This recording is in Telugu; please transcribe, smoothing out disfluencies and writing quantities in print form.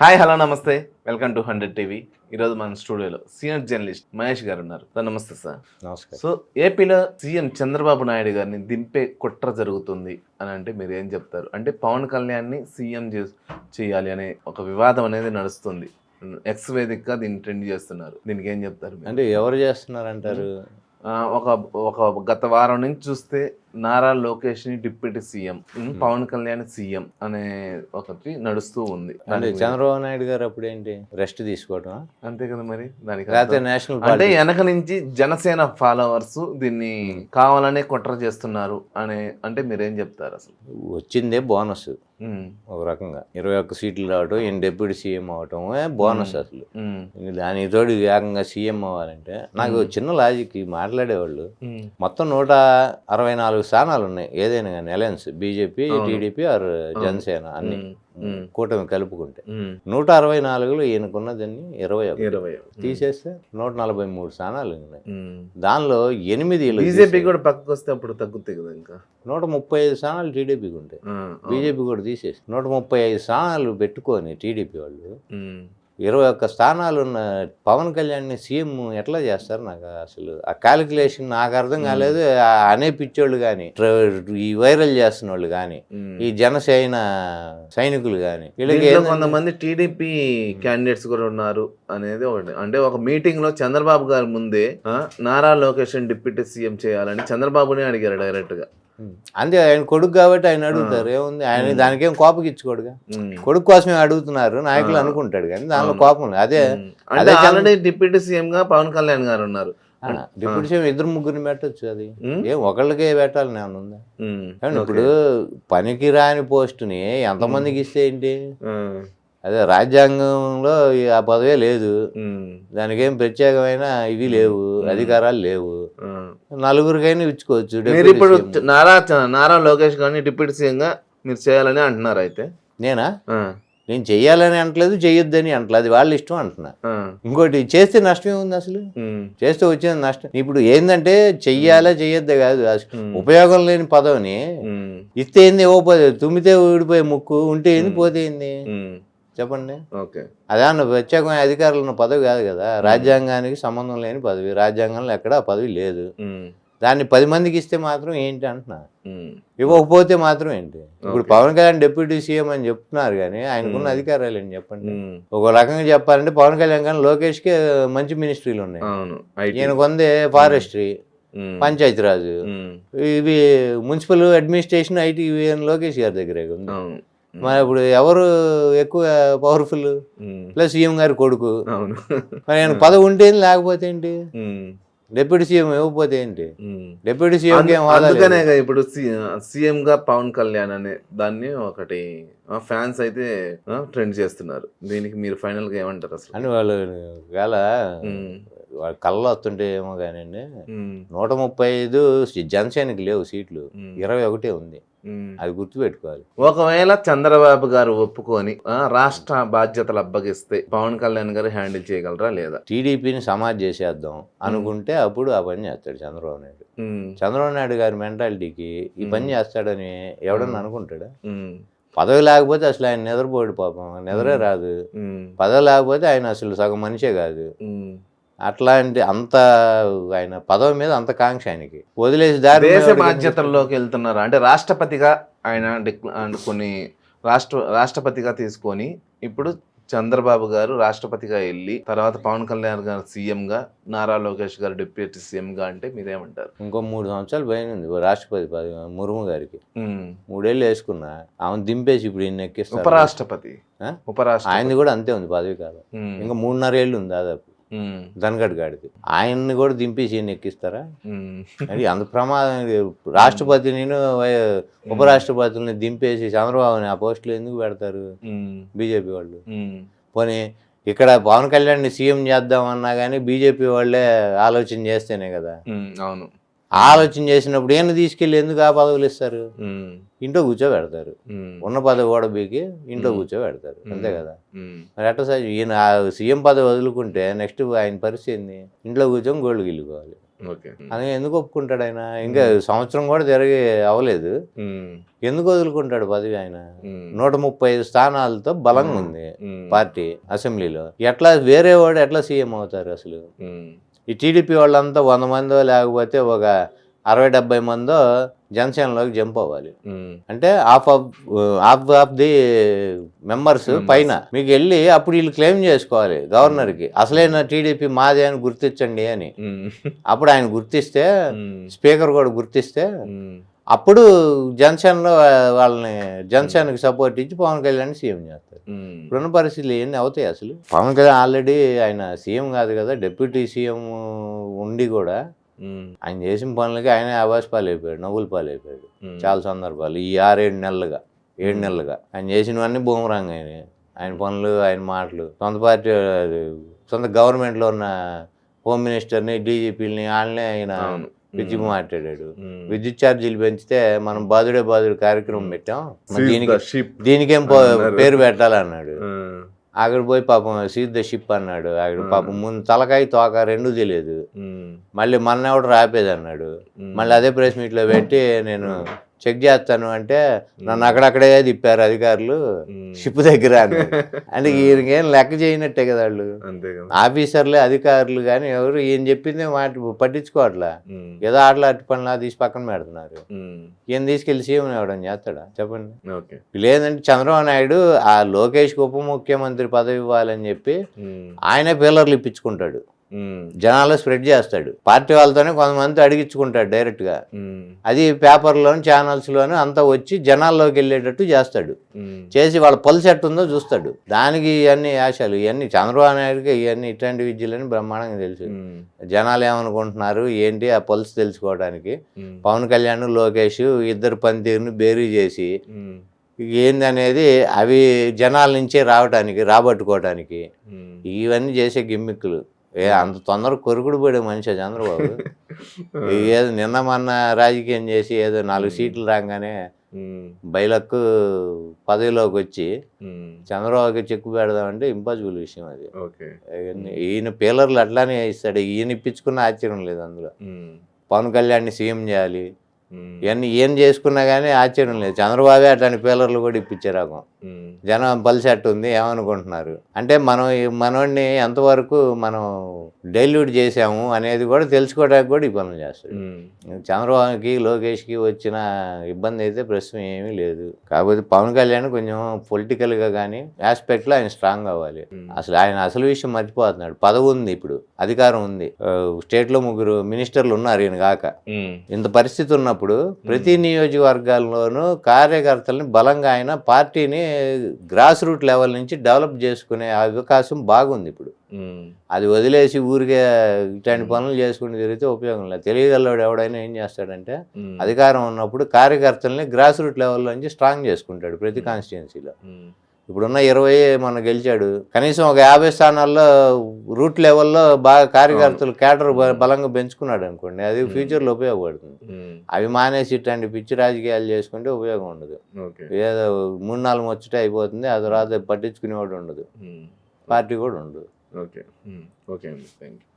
హాయ్ హలో నమస్తే వెల్కమ్ టు 100 టీవీ. ఈరోజు మన స్టూడియోలో సీనియర్ జర్నలిస్ట్ మహేష్ గారు ఉన్నారు. సార్ నమస్తే సార్. నమస్కారం. సో ఏపీలో సీఎం చంద్రబాబు నాయుడు గారిని దింపే కుట్ర జరుగుతుంది అని అంటే మీరు ఏం చెప్తారు? అంటే పవన్ కళ్యాణ్ని సీఎం చేయాలి అనే ఒక వివాదం అనేది నడుస్తుంది. ఎక్స్ వేదికగా దీన్ని ట్రెండ్ చేస్తున్నారు. దీనికి ఏం చెప్తారు మీరు? అంటే ఎవరు చేస్తున్నారంటారు? ఒక ఒక గత వారం నుంచి చూస్తే నారా లోకేష్ని deputy CM, Pavan Kalyan CM అనే ఒకటి నడుస్తూ ఉంది. అంటే చంద్రబాబు నాయుడు గారు అప్పుడు ఏంటి రెస్ట్ తీసుకోవడం అంతే కదా మరి. దానికి లేకపోతే నేషనల్ అంటే వెనక నుంచి జనసేన ఫాలోవర్స్ దీన్ని కావాలనే కుట్ర చేస్తున్నారు అనే అంటే మీరేం చెప్తారు? అసలు వచ్చిందే బోనస్. ఒక రకంగా 21 సీట్లు రావటం, ఈయన డిప్యూటీ సీఎం అవటం బోనస్. అసలు దానికి తోడు ఏకంగా సీఎం అవ్వాలంటే నాకు చిన్న లాజిక్ మాట్లాడేవాళ్ళు మొత్తం 164 స్థానాలు ఉన్నాయి ఏదైనా కానీ alliance BJP, TDP or Janasena అన్ని కూటమి కలుపుకుంటే 164లో ఈయనకున్నదాన్ని 21 తీసేస్తే 143 స్థానాలు ఉన్నాయి. దానిలో 8 బీజేపీ కూడా పక్కకు వస్తే అప్పుడు తగ్గుతాయి కదా. ఇంకా 135 స్థానాలు టీడీపీకి ఉంటాయి. బీజేపీ కూడా తీసేసి 135 స్థానాలు పెట్టుకొని టీడీపీ వాళ్ళు 21 స్థానాలు ఉన్న పవన్ కళ్యాణ్ని సీఎం ఎట్లా చేస్తారు? నాకు అసలు ఆ క్యాలిక్యులేషన్ నాకు అర్థం కాలేదు. అనే పిచ్చోళ్ళు కానీ, ఈ వైరల్ చేస్తున్న వాళ్ళు కానీ, ఈ జనసేన సైనికులు కానీ, వీళ్ళకి కొంతమంది టీడీపీ క్యాండిడేట్స్ కూడా ఉన్నారు అనేది ఒకటి. అంటే ఒక మీటింగ్ లో చంద్రబాబు గారి ముందే నారా లోకేష్ డిప్యూటీ సీఎం చేయాలని చంద్రబాబుని అడిగారు డైరెక్ట్ గా. అంతే, ఆయన కొడుకు కాబట్టి ఆయన అడుగుతారు. ఏముంది, ఆయన దానికేం కోపం ఇచ్చుకోడుగా. కొడుకు కోసమే అడుగుతున్నారు నాయకులు అనుకుంటాడు కానీ దానిలో కోపం లేదు. అదే ఆల్రెడీ డిప్యూటీ సీఎం గా పవన్ కళ్యాణ్ గారు ఉన్నారు. డిప్యూటీ సీఎం 2-3 పెట్టచ్చు. అది ఏం ఒకళ్ళకే పెట్టాలని ఏమన్నా ఉందా? కానీ ఇప్పుడు పనికి రాని పోస్టుని ఎంతమందికి ఇస్తే ఏంటి? అదే రాజ్యాంగంలో ఆ పదవే లేదు, దానికి ఏం ప్రత్యేకమైన ఇవి లేవు, అధికారాలు లేవు, నలుగురికైనా ఇచ్చుకోవచ్చు. ఇప్పుడు నారా లోకేష్ గారిని డిప్యూటీ సీఎం గా మీరు చేయాలని అంటున్నారు. అయితే నేను చెయ్యాలని అంటలేదు, చెయ్యొద్దని అంటలేదు, అది వాళ్ళ ఇష్టం అంటున్నా. ఇంకోటి, చేస్తే నష్టం ఏముంది? అసలు చేస్తే వచ్చేది నష్టం. ఇప్పుడు ఏంటంటే చెయ్యాలా చెయ్యొద్దే కాదు, ఉపయోగం లేని పదవిని ఇస్తే ఏంది, ఇవ్వకపోతే తుమ్మితే ఊడిపోయే ముక్కు, ఉంటే ఏంది, పోతే ఏంది చెప్పండి. అదే ప్రత్యేకమైన అధికారులు ఉన్న పదవి కాదు కదా, రాజ్యాంగానికి సంబంధం లేని పదవి, రాజ్యాంగంలో ఎక్కడ ఆ పదవి లేదు. దాన్ని 10 మందికి ఇస్తే మాత్రం ఏంటి అంటున్నా, ఇవ్వకపోతే మాత్రం ఏంటి? ఇప్పుడు పవన్ కళ్యాణ్ డిప్యూటీ సీఎం అని చెప్తున్నారు కానీ ఆయనకున్న అధికారాలు ఏంటి చెప్పండి? ఒక రకంగా చెప్పాలంటే పవన్ కళ్యాణ్ కానీ లోకేష్కి మంచి మినిస్ట్రీలు ఉన్నాయి. ఈయనకొందే ఫారెస్ట్రీ, పంచాయతీరాజు, ఇవి మున్సిపల్ అడ్మినిస్ట్రేషన్, ఐటీ లోకేష్ గారి దగ్గరే ఉంది. మరి ఇప్పుడు ఎవరు ఎక్కువ పవర్ఫుల్? ప్లస్ సీఎం గారి కొడుకు. మరి ఆయన పదవి ఉంటే లేకపోతే ఏంటి? డిప్యూటీ సీఎం ఇవ్వకపోతే ఏంటి? డిప్యూటీ సీఎం అందుకనే ఇప్పుడు సీఎం గా పవన్ కళ్యాణ్ అనే దాన్ని ఒకటి ఫ్యాన్స్ అయితే ట్రెండ్ చేస్తున్నారు. దీనికి మీరు ఫైనల్ గా ఏమంటారు అసలు? అని వాళ్ళు వేళ వాళ్ళ కళ్ళు వస్తుంటే ఏమో కానివ్వండి, 135 జనసేనకి లేవు సీట్లు, 21 ఉంది. అది గుర్తుపెట్టుకోవాలి. ఒకవేళ చంద్రబాబు గారు ఒప్పుకొని రాష్ట్ర బాధ్యతలు అప్పగిస్తే పవన్ కళ్యాణ్ గారు హ్యాండిల్ చేయగలరా లేదా? టీడీపీని సమాజ్ చేసేద్దాం అనుకుంటే అప్పుడు ఆ పని చేస్తాడు చంద్రబాబు నాయుడు. చంద్రబాబు నాయుడు గారి మెంటాలిటీకి ఈ పని చేస్తాడని ఎవడన్నా అనుకుంటాడా? పదవి లేకపోతే అసలు ఆయన నిద్రపోడు, పాపం నిద్రే రాదు. పదవి లేకపోతే ఆయన అసలు సగం మనిషే కాదు. అట్లాంటి అంత ఆయన పదవి మీద అంత కాంక్ష ఆయనకి, వదిలేసి దారి దేశ బాధ్యతల్లోకి వెళ్తున్నారు. అంటే రాష్ట్రపతిగా ఆయన కొన్ని రాష్ట్రపతిగా తీసుకొని ఇప్పుడు చంద్రబాబు గారు రాష్ట్రపతిగా వెళ్ళి తర్వాత పవన్ కళ్యాణ్ గారు సీఎం గా, నారా లోకేష్ గారు డిప్యూటీ సీఎం గా అంటే మీరేమంటారు? ఇంకో 3 సంవత్సరాలు పోయింది రాష్ట్రపతి పదవి ముర్ము గారికి. 3 ఏళ్ళు వేసుకున్నా, ఆమెను దింపేసి ఇప్పుడు ఈయన ఎక్కిస్తారు ఉపరాష్ట్రపతి. ఆయనది కూడా అంతే ఉంది పదవి కాలం, ఇంకా 3.5 ఏళ్ళు ఉంది దాదాపు ధన్గడ్ గాడికి. ఆయన్ని కూడా దింపేసి ఈయన ఎక్కిస్తారా? అది అంత ప్రమాదం. రాష్ట్రపతిని ఉపరాష్ట్రపతిని దింపేసి చంద్రబాబుని ఆ పోస్టులు ఎందుకు పెడతారు బీజేపీ వాళ్ళు? పోనీ ఇక్కడ పవన్ కళ్యాణ్ని సీఎం చేద్దామన్నా కానీ బీజేపీ వాళ్ళే ఆలోచన చేస్తేనే కదా. అవును, ఆలోచన చేసినప్పుడు ఈయన తీసుకెళ్ళి ఎందుకు ఆ పదవులు ఇస్తారు? ఇంట్లో కూర్చోబెడతారు, ఉన్న పదవి కూడా బీకి ఇంట్లో కూర్చోబెడతారు, అంతే కదా. మరి అట్లా ఈయన సీఎం పదవి వదులుకుంటే నెక్స్ట్ ఆయన పరిస్థితి ఏంది? ఇంట్లో కూర్చొని గోల్డ్ గిల్లుకోవాలి. ఓకే. అని ఎందుకు ఒప్పుకుంటాడు ఆయన? ఇంకా సంవత్సరం కూడా తిరిగి అవ్వలేదు, ఎందుకు వదులుకుంటాడు పదవి? ఆయన 135 స్థానాలతో బలంగా ఉంది పార్టీ అసెంబ్లీలో. ఎట్లా వేరే వాడు ఎట్లా సీఎం అవుతారు అసలు? ఈ టీడీపీ వాళ్ళంతా 100 మందో లేకపోతే ఒక 60-70 మందో జనసేనలోకి జంప్ అవ్వాలి. అంటే హాఫ్ ది మెంబర్స్ పైన మీకు వెళ్ళి అప్పుడు వీళ్ళు క్లెయిమ్ చేసుకోవాలి గవర్నర్కి, అసలైన టీడీపీ మాదే అని గుర్తించండి అని. అప్పుడు ఆయన గుర్తిస్తే, స్పీకర్ కూడా గుర్తిస్తే, అప్పుడు జనసేనలో వాళ్ళని జనసేనకి సపోర్ట్ ఇచ్చి పవన్ కళ్యాణ్ సీఎం చేస్తారు. ఇప్పుడున్న పరిస్థితులు ఎన్ని అవుతాయి అసలు? పవన్ కళ్యాణ్ ఆల్రెడీ ఆయన సీఎం కాదు కదా, డిప్యూటీ సీఎం ఉండి కూడా ఆయన చేసిన పనులకి ఆయన ఆవాస్ పాలైపోయాడు, నవ్వుల పాలైపోయాడు చాలా సందర్భాలు. ఈ 6-7 నెలలుగా ఆయన చేసినవన్నీ బూమరాంగ్. ఆయన పనులు, ఆయన మాటలు, సొంత పార్టీ సొంత గవర్నమెంట్లో ఉన్న హోమ్ మినిస్టర్ని, డీజీపీలని వాళ్ళనే ఆయన పిచ్చి మాట్లాడాడు. విద్యుత్ ఛార్జీలు పెంచితే మనం బాధుడే కార్యక్రమం పెట్టాం, దీనికేం పేరు పెట్టాలన్నాడు. అక్కడ పోయి పాపం సీజ్ ద షిప్ అన్నాడు. అక్కడ పాపం ముందు తలకాయ తోక రెండు తెలియదు. మళ్ళీ మన్నెవడు రాపేది అన్నాడు. మళ్ళీ అదే ప్రెస్ మీట్లో పెట్టి నేను చెక్ చేస్తాను అంటే నన్ను అక్కడక్కడే తిప్పారు అధికారులు షిప్ దగ్గర అన్నాడు. అంటే ఈయనకేం లెక్క చేయనట్టే కదా వాళ్ళు, ఆఫీసర్లే అధికారులు కానీ ఎవరు ఈయన చెప్పింది మాట పట్టించుకోవట్లా. ఏదో ఆటలు అట్టి పనులా తీసి పక్కన పెడుతున్నారు. ఈయన తీసుకెళ్లి సీఎం ఇవ్వడం చేస్తాడా చెప్పండి? లేదంటే చంద్రబాబు నాయుడు ఆ లోకేష్కి ఉప ముఖ్యమంత్రి పదవి ఇవ్వాలని చెప్పి ఆయనే పిల్లర్లు ఇప్పించుకుంటాడు, జనాలు స్ప్రెడ్ చేస్తాడు. పార్టీ వాళ్ళతోనే కొంతమంది అడిగించుకుంటాడు డైరెక్ట్గా. అది పేపర్లోను ఛానల్స్లోను అంతా వచ్చి జనాల్లోకి వెళ్ళేటట్టు చేస్తాడు. చేసి వాళ్ళ పల్స్ ఎట్టుందో చూస్తాడు. దానికి ఇవన్నీ ఆశలు, ఇవన్నీ చంద్రబాబు నాయుడుకి ఇవన్నీ ఇట్లాంటి విద్యలని బ్రహ్మాండంగా తెలుసు. జనాలు ఏమనుకుంటున్నారు ఏంటి ఆ పల్స్ తెలుసుకోవడానికి పవన్ కళ్యాణ్ లోకేష్ ఇద్దరు పనితీరుని బేరీ చేసి ఏందనేది అవి జనాల నుంచే రాబట్టుకోవడానికి ఇవన్నీ చేసే గిమ్మిక్కులు. అంత తొందర కొరుకుడు పడే మనిషి చంద్రబాబు. ఏదో నిన్న మొన్న రాజకీయం చేసి ఏదో 4 సీట్లు రాగానే బయలకు పదవిలోకి వచ్చి చంద్రబాబుకి చెక్కు పెడదామంటే ఇంపాసిబుల్ విషయం అది. ఈయన పిల్లర్లు అట్లానే ఇస్తాడు, ఈయన ఇప్పించుకున్న ఆశ్చర్యం లేదు అందులో. పవన్ కళ్యాణ్ని సీఎం చేయాలి ఇవన్నీ ఏం చేసుకున్నా కానీ ఆశ్చర్యం లేదు. చంద్రబాబే అట్లాంటి పిల్లర్లు కూడా ఇప్పించారు. జనం పలిసెట్ ఉంది ఏమనుకుంటున్నారు అంటే మనోడిని ఎంతవరకు మనం డైల్యూట్ చేసాము అనేది కూడా తెలుసుకోవడానికి కూడా ఈ పనులు చేస్తాడు. చంద్రబాబుకి లోకేష్కి వచ్చిన ఇబ్బంది అయితే ప్రస్తుతం ఏమీ లేదు. కాకపోతే పవన్ కళ్యాణ్ కొంచెం పొలిటికల్గా కానీ ఆస్పెక్ట్లో ఆయన స్ట్రాంగ్ అవ్వాలి. ఆయన అసలు విషయం మర్చిపోతున్నాడు. పదవి ఉంది, ఇప్పుడు అధికారం ఉంది, స్టేట్లో 3 మినిస్టర్లు ఉన్నారు ఈయన కాక. ఇంత పరిస్థితి ఉన్నప్పుడు ప్రతి నియోజకవర్గాల్లోనూ కార్యకర్తల్ని బలంగా ఆయన పార్టీని గ్రాస్ రూట్ లెవెల్ నుంచి డెవలప్ చేసుకునే అవకాశం బాగుంది ఇప్పుడు. అది వదిలేసి ఊరికే ఇట్లాంటి పనులు చేసుకుని తిరిగితే ఉపయోగం లేదు. తెలియగలవాడు ఎవడైనా ఏం చేస్తాడంటే అధికారం ఉన్నప్పుడు కార్యకర్తల్ని గ్రాస్ రూట్ లెవెల్ నుంచి స్ట్రాంగ్ చేసుకుంటాడు ప్రతి కాన్స్టిట్యున్సీలో. ఇప్పుడున్న 20 మనం గెలిచాడు, కనీసం ఒక 50 స్థానాల్లో రూట్ లెవెల్లో బాగా కార్యకర్తలు కేడర్ బలంగా పెంచుకున్నాడు అనుకోండి, అది ఫ్యూచర్లో ఉపయోగపడుతుంది. అవి మానేసి ఇట్లాంటి పిచ్చి రాజకీయాలు చేసుకుంటే ఉపయోగం ఉండదు. ఏదో 3-4 వచ్చుటే అయిపోతుంది, ఆ తర్వాత పట్టించుకునేవాడు ఉండదు, పార్టీ కూడా ఉండదు. ఓకే అండి, థ్యాంక్ యూ.